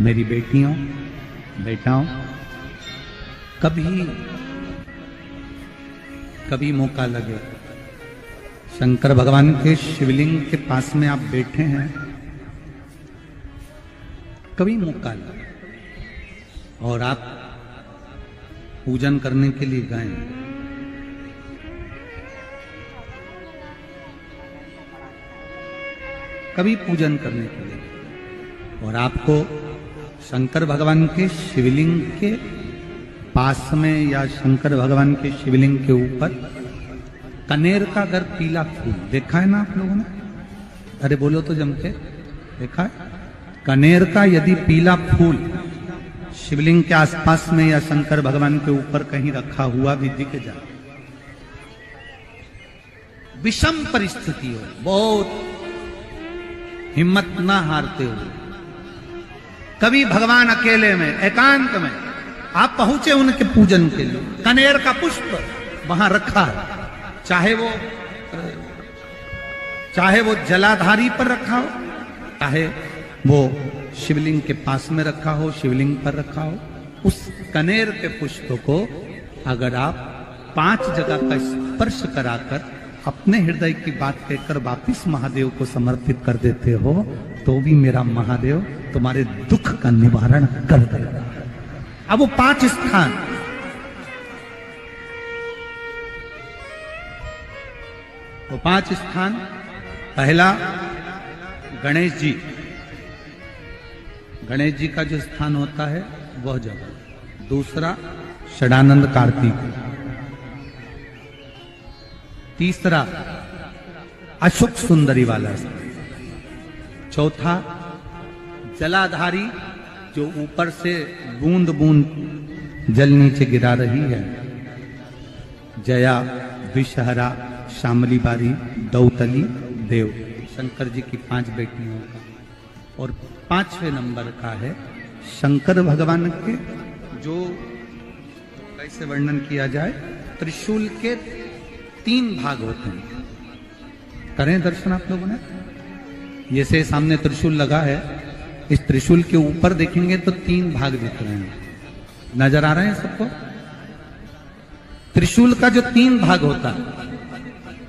मेरी बेटियों बेटाओं, कभी मौका लगे, शंकर भगवान के शिवलिंग के पास में आप बैठे हैं, कभी मौका लगे और आप पूजन करने के लिए गए, कभी पूजन करने के लिए और आपको शंकर भगवान के शिवलिंग के पास में या शंकर भगवान के शिवलिंग के ऊपर कनेर का अगर पीला फूल देखा है ना आप लोगों ने? अरे बोलो तो जम के, देखा है? कनेर का यदि पीला फूल शिवलिंग के आसपास में या शंकर भगवान के ऊपर कहीं रखा हुआ भी दिख जाए, विषम परिस्थिति हो, बहुत हिम्मत ना हारते हो, कभी भगवान अकेले में एकांत में आप पहुंचे उनके पूजन के लिए, कनेर का पुष्प वहां रखा है, चाहे वो जलाधारी पर रखा हो, चाहे वो शिवलिंग के पास में रखा हो, शिवलिंग पर रखा हो, उस कनेर के पुष्प को अगर आप 5 जगह का स्पर्श कराकर अपने हृदय की बात कहकर वापिस महादेव को समर्पित कर देते हो, तो भी मेरा महादेव तुम्हारे दुख का निवारण कर देगा। अब वो 5 स्थान, वो 5 स्थान, पहला गणेश जी, गणेश जी का जो स्थान होता है वह जगह, दूसरा षडानंद कार्तिक, तीसरा अशोक सुंदरी वाला स्थान, चौथा जलाधारी जो ऊपर से बूंद बूंद जल नीचे गिरा रही है, जया, विषहरा, शामली बारी, दौतली, देव, शंकर जी की 5 बेटियों का, और 5वें नंबर का है शंकर भगवान के, जो कैसे वर्णन किया जाए, त्रिशूल के 3 भाग होते हैं। करें दर्शन आप लोगों ने? ये से सामने त्रिशूल लगा है, इस त्रिशूल के ऊपर देखेंगे तो 3 भाग दिख रहे हैं, नजर आ रहे हैं सबको? त्रिशूल का जो 3 भाग होता है,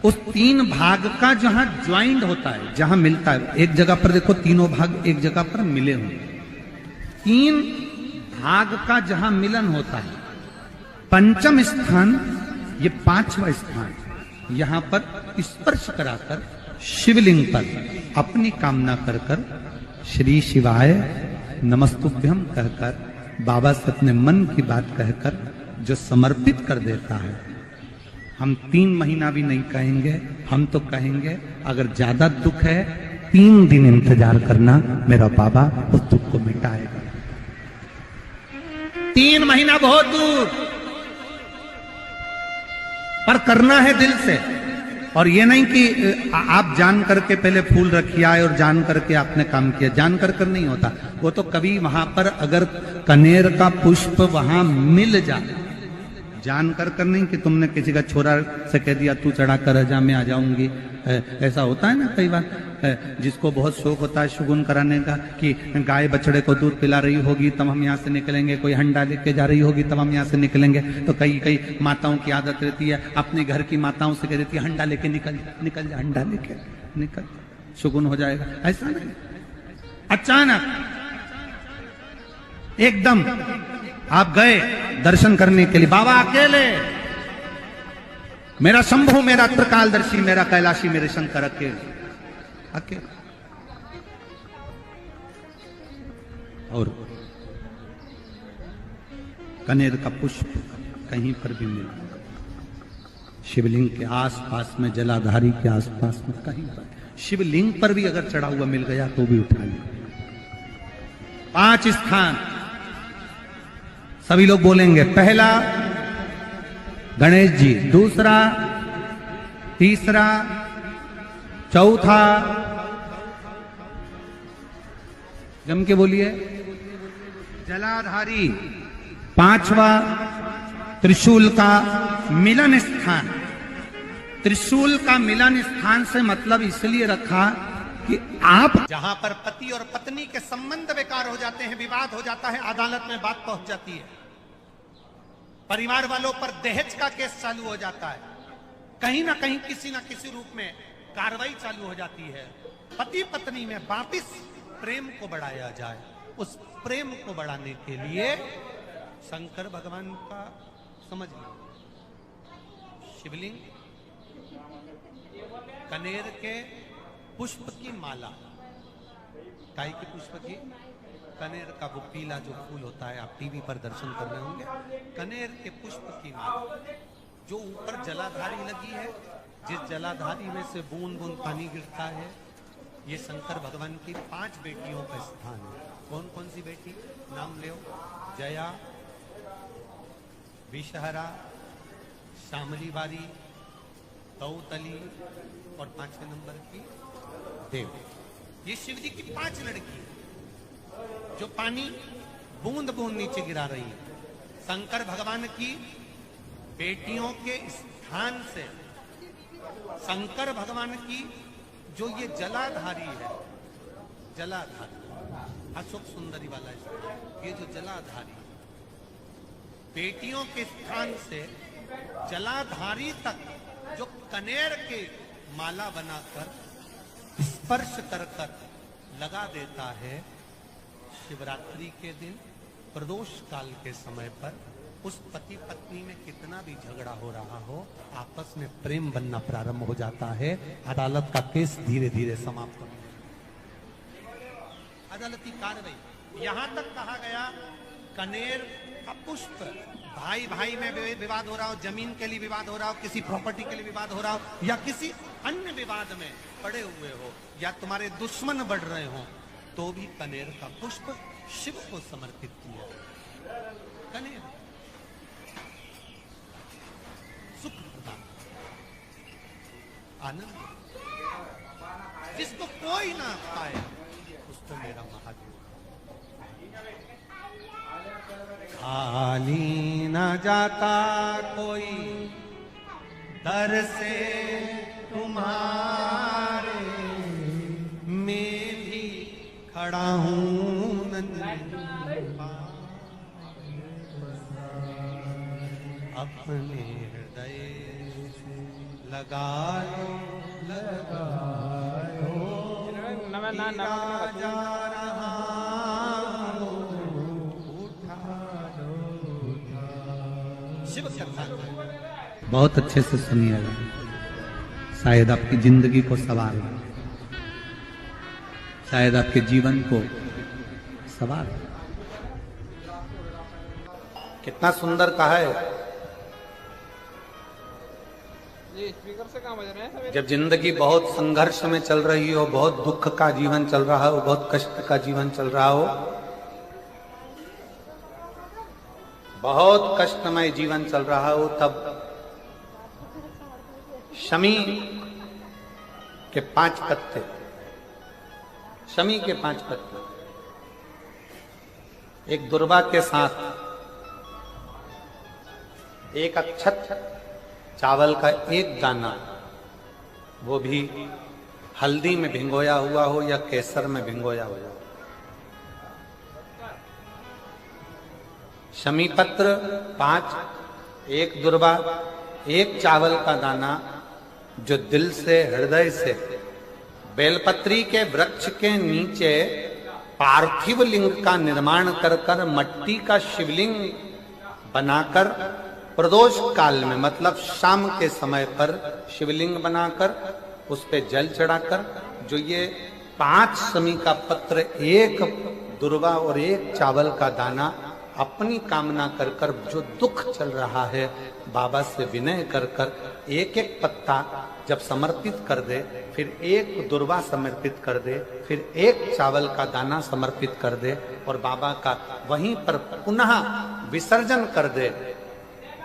उस 3 भाग का जहां ज्वाइंट होता है, जहां मिलता है, एक जगह पर देखो तीनों भाग एक जगह पर मिले हुए, 3 भाग का जहां मिलन होता है, 5वां स्थान, ये 5वां स्थान, यहां पर स्पर्श कराकर शिवलिंग पर अपनी कामना कर कर श्री शिवाय नमस्तुभ्यम कहकर, बाबा से अपने मन की बात कहकर जो समर्पित कर देता है, हम 3 महीना भी नहीं कहेंगे, हम तो कहेंगे अगर ज्यादा दुख है 3 दिन इंतजार करना, मेरा बाबा उस दुख को मिटाएगा। 3 महीना बहुत दूर, पर करना है दिल से, और ये नहीं कि आप जान करके पहले फूल रखिए आए और जान करके आपने काम किया, जान कर नहीं होता वो तो। कभी वहां पर अगर कनेर का पुष्प वहां मिल जाए, जान कर नहीं कि तुमने किसी का छोरा से कह दिया तू चढ़ा कर जा, मैं आ जाऊंगी, ऐसा होता है ना कई बार, जिसको बहुत शौक होता है शगुन कराने का, कि गाय बछड़े को दूध पिला रही होगी तब हम यहाँ से निकलेंगे, कोई हंडा लेके जा रही होगी तब हम यहाँ से निकलेंगे, तो कई माताओं की आदत रहती है, अपने घर की माताओं से कह देती है हंडा लेके निकल जा, हंडा लेके निकल, शगुन हो जाएगा। ऐसा नहीं, अचानक एकदम आप गए दर्शन करने के लिए, बाबा अकेले, मेरा शंभु, मेरा त्रिकालदर्शी, मेरा कैलाशी, मेरे शंकर अकेले, और कनेर का पुष्प कहीं पर भी मिल, शिवलिंग के आसपास में, जलाधारी के आसपास में कहीं पर, शिवलिंग पर भी अगर चढ़ा हुआ मिल गया तो भी उठा लिया। 5 स्थान सभी लोग बोलेंगे, पहला गणेश जी, दूसरा, तीसरा, चौथा, जम के बोलिए, जलाधारी, 5वां त्रिशूल का मिलन स्थान। त्रिशूल का मिलन स्थान से मतलब इसलिए रखा कि आप जहां पर पति और पत्नी के संबंध बेकार हो जाते हैं, विवाद हो जाता है, अदालत में बात पहुंच जाती है, परिवार वालों पर दहेज का केस चालू हो जाता है, कहीं ना कहीं किसी ना किसी रूप में कार्रवाई चालू हो जाती है, पति पत्नी में वापिस प्रेम को बढ़ाया जाए, उस प्रेम को बढ़ाने के लिए शंकर भगवान का समझ लो शिवलिंग, कनेर के पुष्प की माला, काय के पुष्प की, कनेर का वो पीला जो फूल होता है, आप टीवी पर दर्शन कर रहे होंगे, कनेर के पुष्प की माला जो ऊपर जलाधारी लगी है, जिस जलाधारी में से बूंद बूंद पानी गिरता है, ये शंकर भगवान की 5 बेटियों का स्थान है। कौन कौन सी बेटी नाम ले? जया, विषहरा, श्यामली बारी, तौतली और 5वें नंबर की देव। ये शिव जी की 5 लड़की जो पानी बूंद बूंद नीचे गिरा रही है। शंकर भगवान की बेटियों के स्थान से शंकर भगवान की जो ये जलाधारी है, जलाधारी अशोक सुंदरी वाला स्थान, ये जो जलाधारी बेटियों के स्थान से जलाधारी तक जो कनेर के माला बनाकर स्पर्श कर कर लगा देता है, शिवरात्रि के दिन प्रदोष काल के समय पर उस पति पत्नी में कितना भी झगड़ा हो रहा हो, आपस में प्रेम बनना प्रारंभ हो जाता है। अदालत का केस धीरे धीरे समाप्त हो, अदालती कार्रवाई। यहां तक कहा गया कनेर का पुष्प, भाई भाई में विवाद हो रहा हो, जमीन के लिए विवाद हो रहा हो, किसी प्रॉपर्टी के लिए विवाद हो रहा हो, या किसी अन्य विवाद में पड़े हुए हो, या तुम्हारे दुश्मन बढ़ रहे हो, तो भी कनेर का पुष्प शिव को समर्पित किया। कनेर सुख प्रदान, आनंद, जिसको कोई ना पाए उसको मेरा महादेव। खाली न जाता कोई दर से तुम्हारे, मैं भी खड़ा हूं अपने हृदय लगा लो, लगा लो, जा रहा शिव कथा। बहुत अच्छे से सुनिएगा, शायद आपकी जिंदगी को सवार, शायद आपके जीवन को सवार। कितना सुंदर कहा है। स्पीकर से काम बज रहे हैं। जब जिंदगी बहुत संघर्ष में चल रही हो, बहुत दुख का जीवन चल रहा हो, बहुत कष्ट का जीवन चल रहा हो, बहुत कष्टमय जीवन चल रहा हो, तब शमी के 5 पत्ते, शमी के 5 पत्ते, एक दुर्वा के साथ एक अक्षत चावल का एक दाना, वो भी हल्दी में भिंगोया हुआ हो या केसर में भिंगोया हुआ हो, शमी पत्र 5, एक दुर्वा, एक चावल का दाना, जो दिल से हृदय से बेलपत्री के वृक्ष के नीचे पार्थिव लिंग का निर्माण कर कर मट्टी का शिवलिंग बनाकर प्रदोष काल में, मतलब शाम के समय पर शिवलिंग बनाकर उस पे जल चढ़ाकर, जो ये 5 शमी का पत्र, एक दुर्वा और एक चावल का दाना, अपनी कामना कर कर जो दुख चल रहा है बाबा से विनय कर कर एक एक पत्ता जब समर्पित कर दे, फिर एक दुर्वा समर्पित कर दे, फिर एक चावल का दाना समर्पित कर दे और बाबा का वहीं पर पुनः विसर्जन कर दे,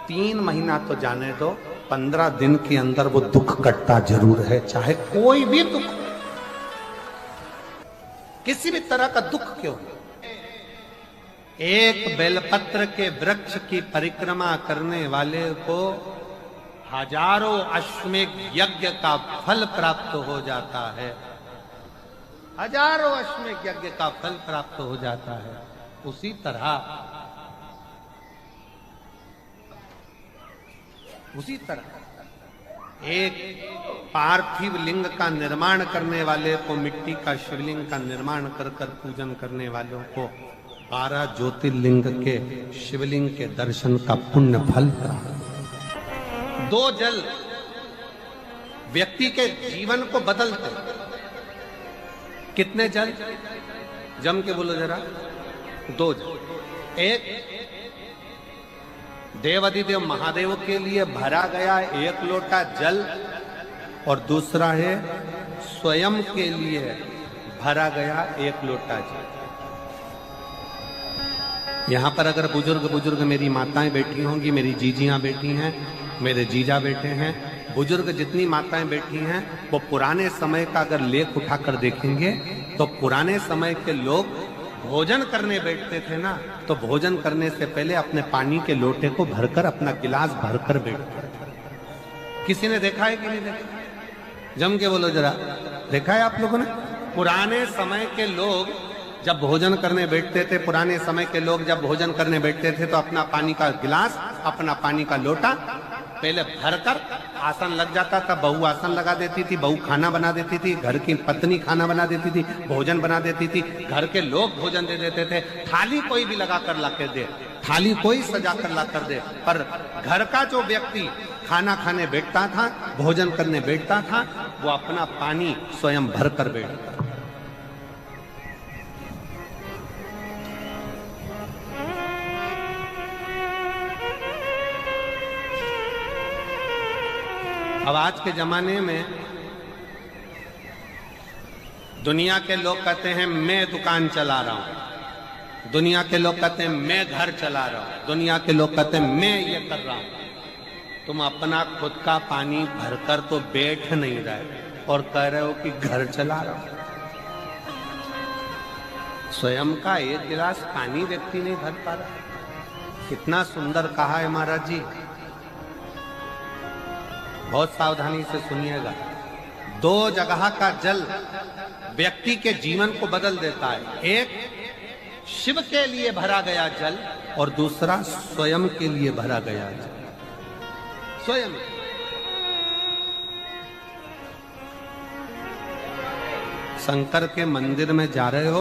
3 महीना तो जाने दो, 15 दिन के अंदर वो दुख कटता जरूर है, चाहे कोई भी दुख, किसी भी तरह का दुख क्यों। एक बेलपत्र के वृक्ष की परिक्रमा करने वाले को हजारों अश्वमेध यज्ञ का फल प्राप्त हो जाता है। हजारों अश्वमेध यज्ञ का फल प्राप्त हो जाता है। उसी तरह एक पार्थिव लिंग का निर्माण करने वाले को, मिट्टी का शिवलिंग का निर्माण कर कर पूजन करने वालों को 12 ज्योतिर्लिंग के शिवलिंग के दर्शन का पुण्य फल प्राप्त। 2 जल व्यक्ति के जीवन को बदलते। कितने जल? जम के बोलो जरा। 2 जल। एक देवाधिदेव महादेव के लिए भरा गया 1 लोटा जल, और दूसरा है स्वयं के लिए भरा गया 1 लोटा जल। यहां पर अगर बुजुर्ग मेरी माताएं बैठी होंगी, मेरी जीजियां बैठी हैं, मेरे जीजा बैठे हैं, बुजुर्ग जितनी माताएं बैठी हैं, वो पुराने समय का अगर लेख उठाकर देखेंगे तो पुराने समय के लोग भोजन करने बैठते थे ना, तो भोजन करने से पहले अपने पानी के लोटे को भरकर, अपना गिलास भरकर बैठते थे। किसी ने देखा है कि नहीं देखा? जम के बोलो जरा। देखा है आप लोगों ने? पुराने समय के लोग जब भोजन करने बैठते थे, पुराने समय के लोग जब भोजन करने बैठते थे तो अपना पानी का गिलास, अपना पानी का लोटा पहले भरकर, आसन लग जाता था, बहू आसन लगा देती थी, बहू खाना बना देती थी, घर की पत्नी खाना बना देती थी, भोजन बना देती थी, घर के लोग भोजन दे देते थे। थाली कोई भी लगा कर ला कर दे, थाली कोई सजा कर ला कर दे, पर घर का जो व्यक्ति खाना खाने बैठता था, भोजन करने बैठता था, वो अपना पानी स्वयं भर कर बैठता। अब आज के जमाने में दुनिया के लोग कहते हैं मैं दुकान चला रहा हूं, दुनिया के लोग कहते हैं मैं घर चला रहा हूं, दुनिया के लोग कहते हैं मैं ये कर रहा हूं। तुम अपना खुद का पानी भरकर तो बैठ नहीं रहे और कह रहे हो कि घर चला रहा हूं। स्वयं का 1 गिलास पानी व्यक्ति नहीं भर पा रहा। कितना सुंदर कहा है महाराज जी। बहुत सावधानी से सुनिएगा। 2 जगह का जल व्यक्ति के जीवन को बदल देता है। एक शिव के लिए भरा गया जल, और दूसरा स्वयं के लिए भरा गया जल। स्वयं शंकर के मंदिर में जा रहे हो,